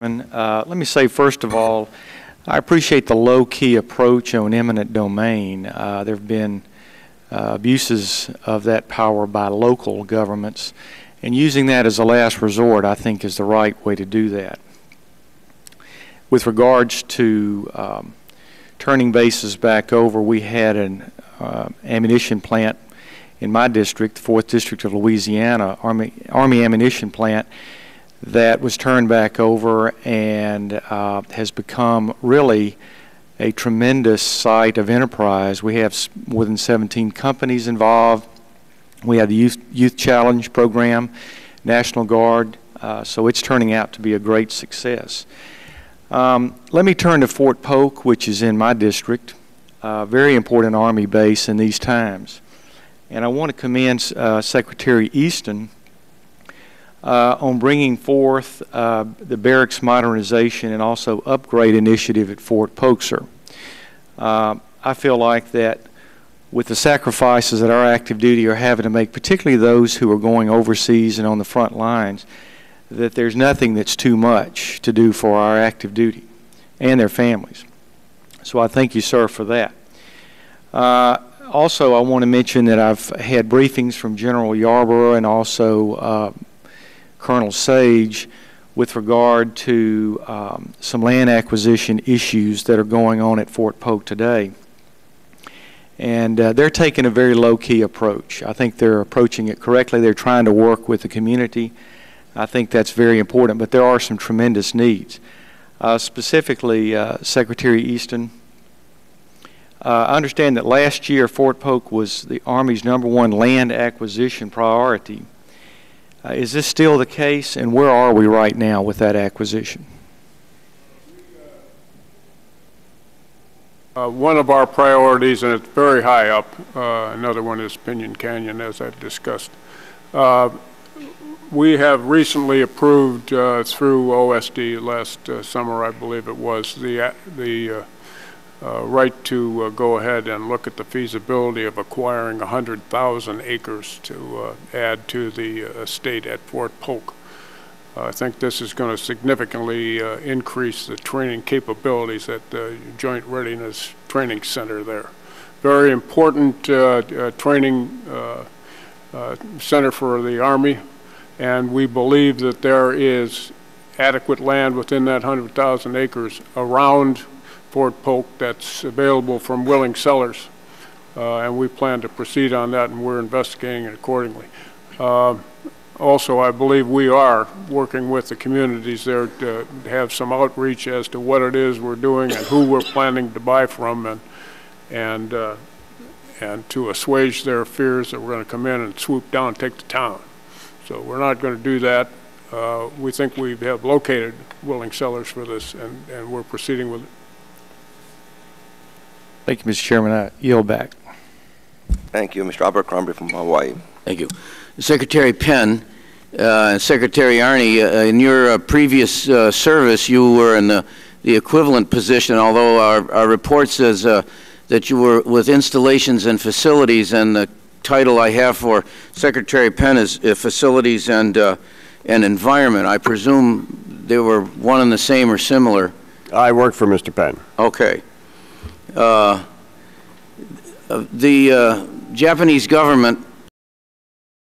Let me say, first of all, I appreciate the low-key approach on eminent domain. There have been abuses of that power by local governments, and using that as a last resort, I think, is the right way to do that. With regards to turning bases back over, we had an ammunition plant in my district, the 4th District of Louisiana, Army ammunition plant, that was turned back over and has become really a tremendous site of enterprise. We have more than 17 companies involved. We have the Youth Challenge program, National Guard, so it's turning out to be a great success. Let me turn to Fort Polk, which is in my district, a very important Army base in these times. And I want to commend Secretary Easton on bringing forth the barracks modernization and also upgrade initiative at Fort Polk, sir. I feel like that with the sacrifices that our active duty are having to make, particularly those who are going overseas and on the front lines, that there's nothing that's too much to do for our active duty and their families. So I thank you, sir, for that. Also, I want to mention that I've had briefings from General Yarborough and also Colonel Sage with regard to some land acquisition issues that are going on at Fort Polk today. And they're taking a very low-key approach. I think they're approaching it correctly. They're trying to work with the community. I think that's very important, but there are some tremendous needs. Specifically, Secretary Easton, I understand that last year Fort Polk was the Army's #1 land acquisition priority. Is this still the case, and where are we right now with that acquisition? One of our priorities, and it's very high up, another one is Pinyon Canyon, as I've discussed. We have recently approved through OSD last summer, I believe it was, the right to go ahead and look at the feasibility of acquiring 100,000 acres to add to the estate at Fort Polk. I think this is going to significantly increase the training capabilities at the Joint Readiness Training Center there. Very important training center for the Army, and we believe that there is adequate land within that 100,000 acres around Fort Polk that's available from willing sellers, and we plan to proceed on that, and we're investigating it accordingly. Also, I believe we are working with the communities there to have some outreach as to what it is we're doing and who we're planning to buy from, and to assuage their fears that we're going to come in and swoop down and take the town. So we're not going to do that. We think we have located willing sellers for this, and we're proceeding with it. Thank you, Mr. Chairman. I yield back. Thank you. Mr. Abercrombie from Hawaii. Thank you. Secretary Penn and Secretary Arney, in your previous service, you were in the equivalent position, although our report says that you were with installations and facilities, and the title I have for Secretary Penn is facilities and environment. I presume they were one and the same or similar. I work for Mr. Penn. Okay. The Japanese government